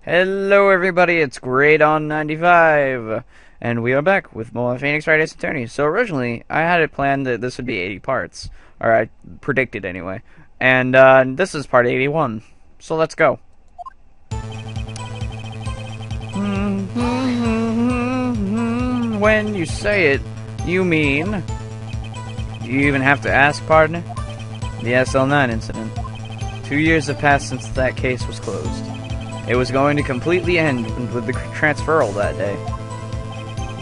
Hello everybody, it's Great on 95, and we are back with more Phoenix Wright Ace Attorney. So originally, I had it planned that this would be 80 parts, or I predicted anyway, and this is part 81, so let's go. When you say it, you mean... You even have to ask, partner? The SL9 incident. 2 years have passed since that case was closed. It was going to completely end with the transferal that day.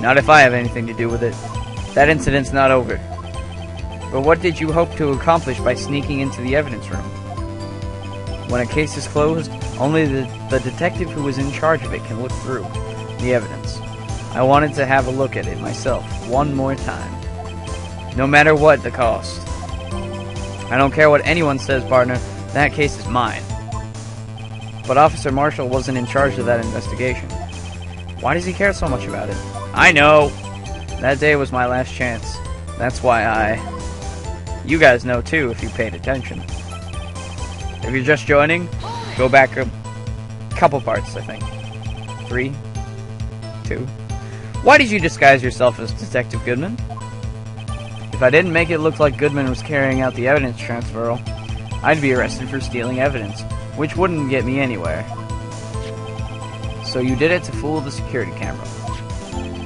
Not if I have anything to do with it. That incident's not over. But what did you hope to accomplish by sneaking into the evidence room? When a case is closed, only the detective who was in charge of it can look through the evidence. I wanted to have a look at it myself, one more time. No matter what the cost. I don't care what anyone says, partner. That case is mine. But Officer Marshall wasn't in charge of that investigation. Why does he care so much about it? I know! That day was my last chance. That's why You guys know too, if you paid attention. If you're just joining, go back a couple parts, I think. 3, 2. Why did you disguise yourself as Detective Goodman? If I didn't make it look like Goodman was carrying out the evidence transferal, I'd be arrested for stealing evidence, which wouldn't get me anywhere. So you did it to fool the security camera.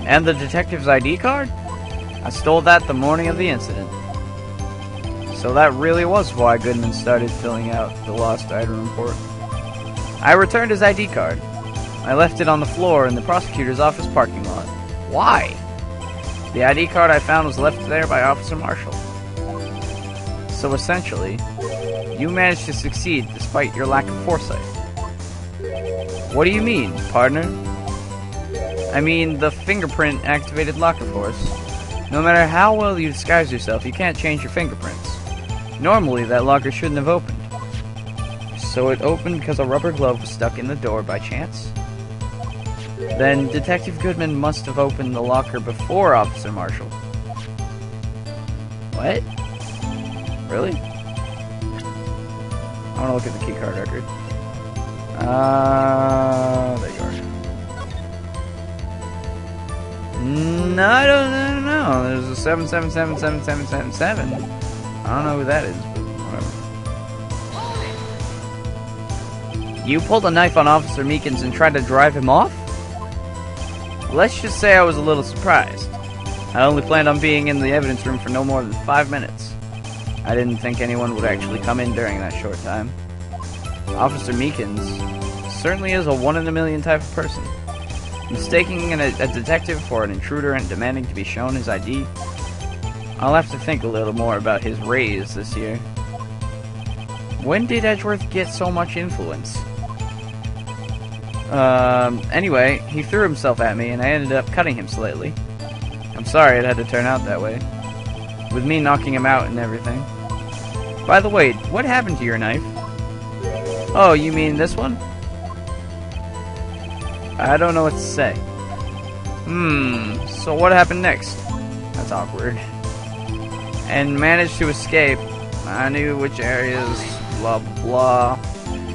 And the detective's ID card? I stole that the morning of the incident. So that really was why Goodman started filling out the lost item report. I returned his ID card. I left it on the floor in the prosecutor's office parking lot. Why? The ID card I found was left there by Officer Marshall. So essentially, you managed to succeed despite your lack of foresight. What do you mean, partner? I mean, the fingerprint activated locker force. No matter how well you disguise yourself, you can't change your fingerprints. Normally, that locker shouldn't have opened. So it opened because a rubber glove was stuck in the door by chance? Then Detective Goodman must have opened the locker before Officer Marshall. What? Really? I want to look at the keycard record. There you are. No, I don't know. There's a 7777777. I don't know who that is, but whatever. You pulled a knife on Officer Meekins and tried to drive him off? Let's just say I was a little surprised. I only planned on being in the evidence room for no more than 5 minutes. I didn't think anyone would actually come in during that short time. Officer Meekins certainly is a one-in-a-million type of person. Mistaking a detective for an intruder and demanding to be shown his ID. I'll have to think a little more about his raise this year. When did Edgeworth get so much influence? Anyway, he threw himself at me and I ended up cutting him slightly. I'm sorry it had to turn out that way. With me knocking him out and everything. By the way, what happened to your knife? Oh, you mean this one? I don't know what to say. So what happened next? That's awkward. And managed to escape. I knew which areas, blah blah.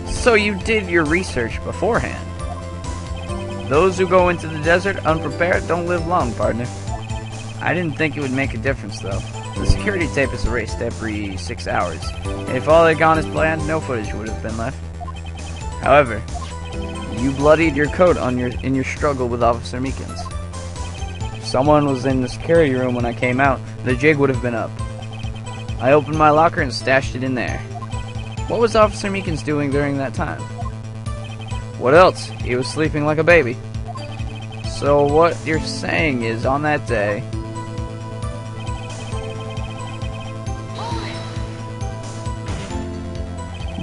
So you did your research beforehand. Those who go into the desert unprepared don't live long, partner. I didn't think it would make a difference, though. The security tape is erased every 6 hours. And if all had gone as planned, no footage would have been left. However, you bloodied your coat in your struggle with Officer Meekins. If someone was in the security room when I came out, the jig would have been up. I opened my locker and stashed it in there. What was Officer Meekins doing during that time? What else? He was sleeping like a baby. So what you're saying is, on that day...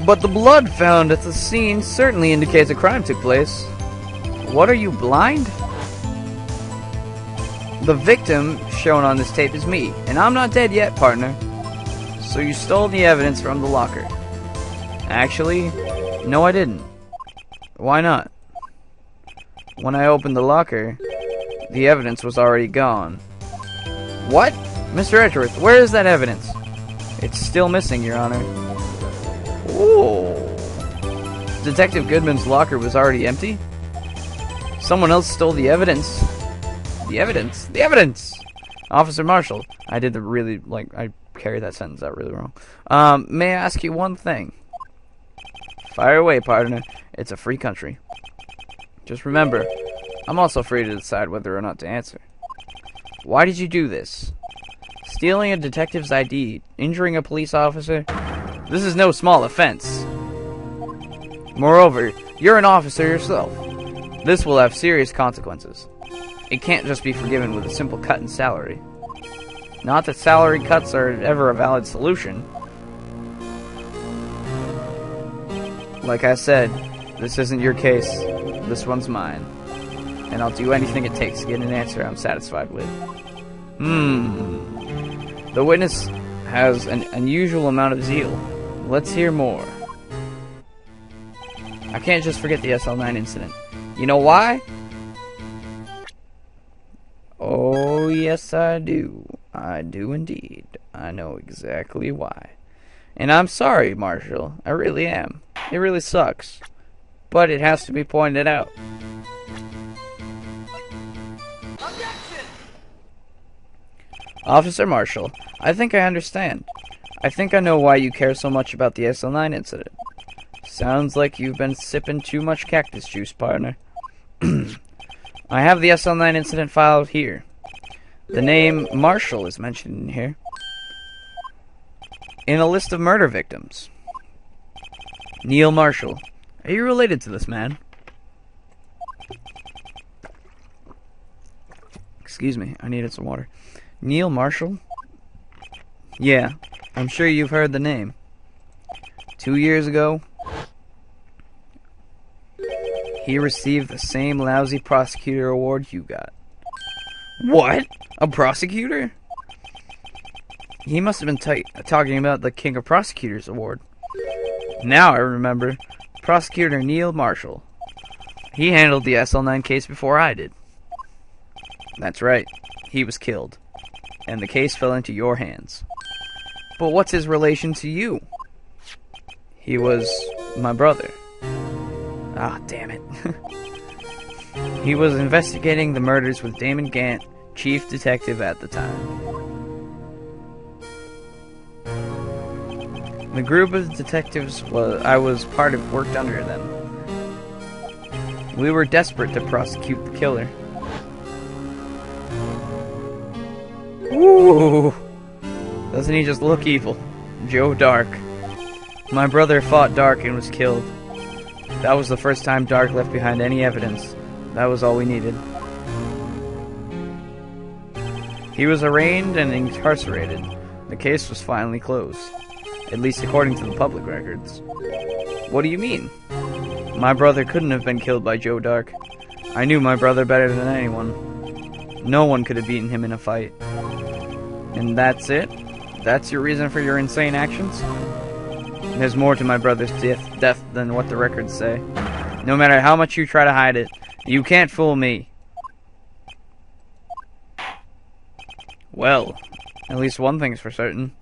But the blood found at the scene certainly indicates a crime took place. What are you, blind? The victim shown on this tape is me, and I'm not dead yet, partner. So you stole the evidence from the locker. Actually, no I didn't. Why not? When I opened the locker, the evidence was already gone. What? Mr. Edgeworth, where is that evidence? It's still missing, Your Honor. Ooh. Detective Goodman's locker was already empty? Someone else stole the evidence. The evidence? The evidence! Officer Marshall. I did the really, I carried that sentence out really wrong. May I ask you one thing? Fire away, partner. It's a free country. Just remember, I'm also free to decide whether or not to answer. Why did you do this? Stealing a detective's ID, injuring a police officer? This is no small offense. Moreover, you're an officer yourself. This will have serious consequences. It can't just be forgiven with a simple cut in salary. Not that salary cuts are ever a valid solution. Like I said, this isn't your case. This one's mine. And I'll do anything it takes to get an answer I'm satisfied with. The witness has an unusual amount of zeal. Let's hear more. I can't just forget the SL9 incident. You know why? Oh, yes I do. I do indeed. I know exactly why. And I'm sorry, Marshall. I really am. It really sucks. But it has to be pointed out. Objection! Officer Marshall, I think I understand. I think I know why you care so much about the SL9 incident. Sounds like you've been sipping too much cactus juice, partner. I have the SL9 incident filed here. The name Marshall is mentioned in here. In a list of murder victims. Neil Marshall. Are you related to this man? Excuse me, I needed some water. Neil Marshall? Yeah, I'm sure you've heard the name. 2 years ago, he received the same lousy prosecutor award you got. What? A prosecutor? He must have been talking about the King of Prosecutors award. Now I remember. Prosecutor Neil Marshall. He handled the SL9 case before I did. That's right. He was killed. And the case fell into your hands. But what's his relation to you? He was my brother. Ah, damn it. He was investigating the murders with Damon Gant, chief detective at the time. The group of detectives I was part of worked under them. We were desperate to prosecute the killer. Ooh! Doesn't he just look evil? Joe Dark. My brother fought Dark and was killed. That was the first time Dark left behind any evidence. That was all we needed. He was arraigned and incarcerated. The case was finally closed. At least according to the public records. What do you mean? My brother couldn't have been killed by Joe Dark. I knew my brother better than anyone. No one could have beaten him in a fight. And that's it? That's your reason for your insane actions? There's more to my brother's death than what the records say. No matter how much you try to hide it, you can't fool me. Well, at least one thing's for certain.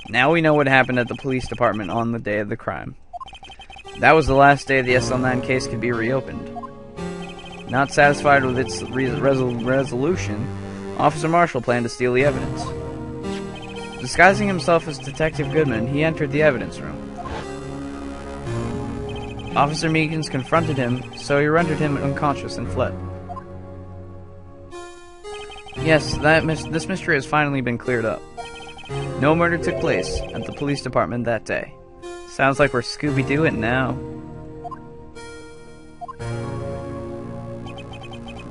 Now we know what happened at the police department on the day of the crime. That was the last day the SL9 case could be reopened. Not satisfied with its resolution, Officer Marshall planned to steal the evidence. Disguising himself as Detective Goodman, he entered the evidence room. Officer Meekins confronted him, so he rendered him unconscious and fled. Yes, this mystery has finally been cleared up. No murder took place at the police department that day. Sounds like we're Scooby-Dooing now.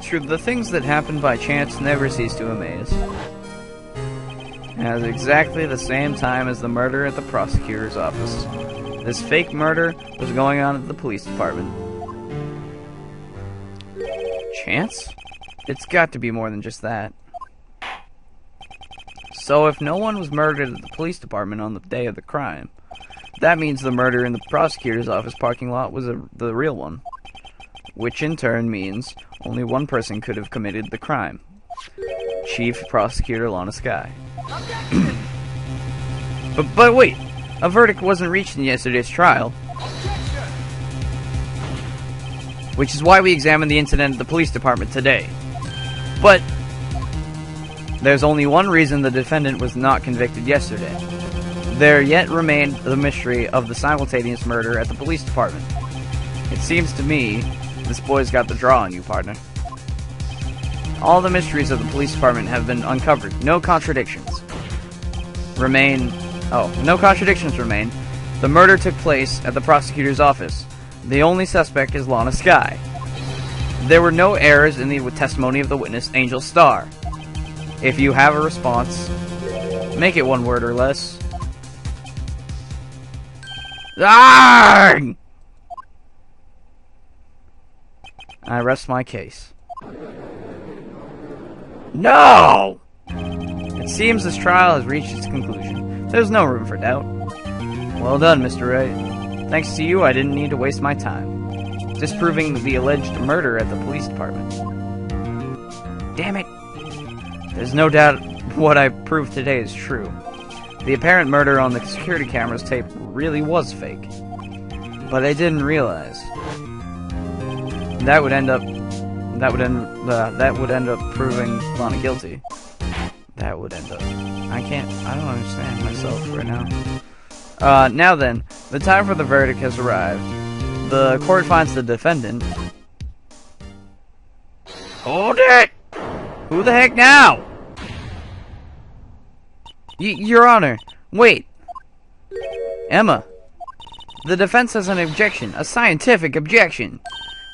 True, the things that happen by chance never cease to amaze. At exactly the same time as the murder at the prosecutor's office, this fake murder was going on at the police department. Chance? It's got to be more than just that. So if no one was murdered at the police department on the day of the crime, that means the murder in the prosecutor's office parking lot was the real one. Which in turn means only one person could have committed the crime. Chief Prosecutor Lana Skye. but wait, a verdict wasn't reached in yesterday's trial. which is why we examined the incident at the police department today. But there's only one reason the defendant was not convicted yesterday. There yet remained the mystery of the simultaneous murder at the police department. It seems to me this boy's got the draw on you, partner. All the mysteries of the police department have been uncovered. No contradictions remain. The murder took place at the prosecutor's office. The only suspect is Lana Skye. There were no errors in the testimony of the witness, Angel Starr. If you have a response, make it one word or less. Arrgh! I rest my case. No! It seems this trial has reached its conclusion. There's no room for doubt. Well done, Mr. Wright. Thanks to you, I didn't need to waste my time disproving the alleged murder at the police department. Damn it! There's no doubt what I proved today is true. The apparent murder on the security camera's tape really was fake. But I didn't realize that would end up proving Lana guilty. I don't understand myself right now. Now then, the time for the verdict has arrived. The court finds the defendant. Hold it! Who the heck now? Your Honor, wait. Emma, the defense has an objection, a scientific objection,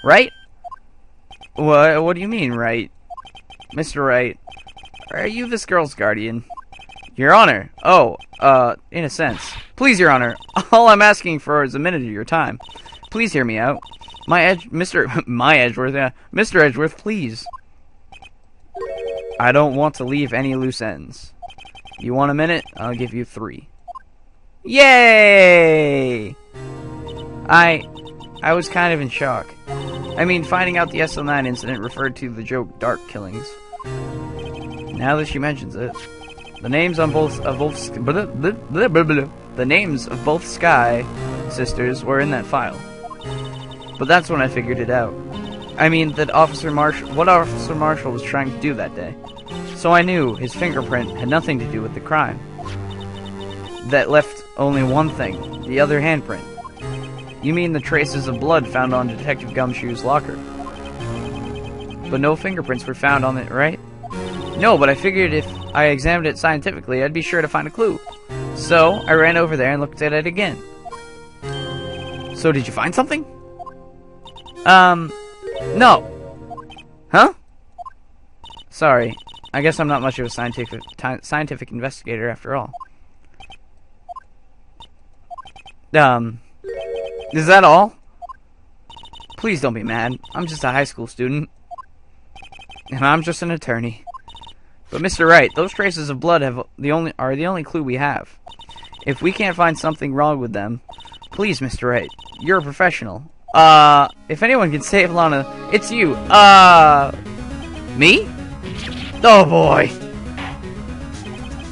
right? What do you mean, right? Mr. Wright, are you this girl's guardian? Your Honor, in a sense. Please, Your Honor, all I'm asking for is a minute of your time. Please hear me out. Mr. Edgeworth, please. I don't want to leave any loose ends. You want a minute? I'll give you 3. Yay! I was kind of in shock. I mean, finding out the SL9 incident referred to the joke Dark Killings. Now that she mentions it, the names of both Skye sisters were in that file. But that's when I figured it out. I mean, what Officer Marshall was trying to do that day. So I knew his fingerprint had nothing to do with the crime. That left only one thing, the other handprint. You mean the traces of blood found on Detective Gumshoe's locker? But no fingerprints were found on it, right? No, but I figured if I examined it scientifically, I'd be sure to find a clue. So, I ran over there and looked at it again. So, did you find something? No. Huh? Sorry. I guess I'm not much of a scientific investigator after all. Is that all? Please don't be mad. I'm just a high school student. And I'm just an attorney. But Mr. Wright, those traces of blood are the only clue we have. If we can't find something wrong with them, please, Mr. Wright, you're a professional. If anyone can save Lana, it's you. Me? Oh boy.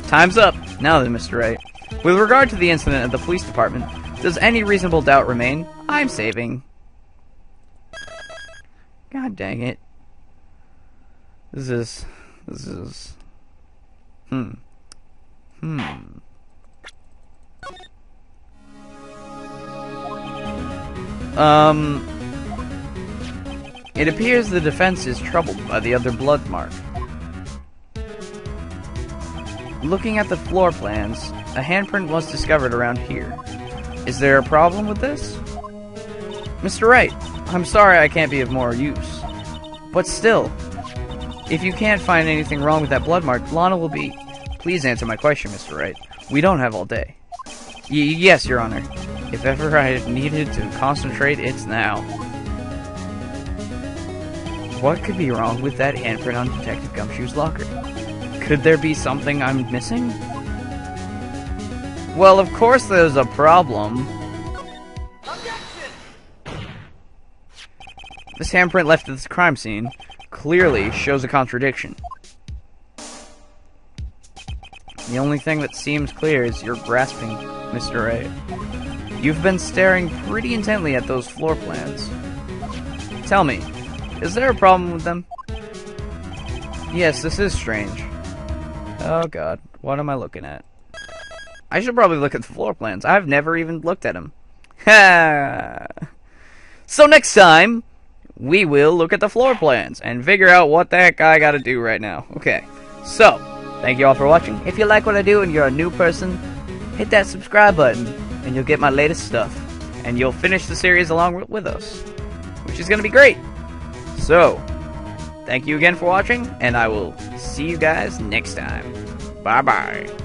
Time's up. Now then, Mr. Wright. With regard to the incident at the police department, does any reasonable doubt remain? I'm saving. God dang it. This is... It appears the defense is troubled by the other blood mark. Looking at the floor plans, a handprint was discovered around here. Is there a problem with this? Mr. Wright, I'm sorry I can't be of more use. But still, if you can't find anything wrong with that blood mark, Lana will be... Please answer my question, Mr. Wright. We don't have all day. Yes, Your Honor. If ever I have needed to concentrate, it's now. What could be wrong with that handprint on Detective Gumshoe's locker? Could there be something I'm missing? Well, of course there's a problem. This handprint left at this crime scene clearly shows a contradiction. The only thing that seems clear is you're grasping, Mr. A. You've been staring pretty intently at those floor plans. Tell me, is there a problem with them? Yes, this is strange. Oh god, what am I looking at? I should probably look at the floor plans. I've never even looked at them. Ha! So next time, we will look at the floor plans and figure out what the heck I gotta do right now. Okay, so, thank you all for watching. If you like what I do and you're a new person, hit that subscribe button and you'll get my latest stuff. And you'll finish the series along with us, which is gonna be great. So, thank you again for watching, and I will see you guys next time. Bye-bye.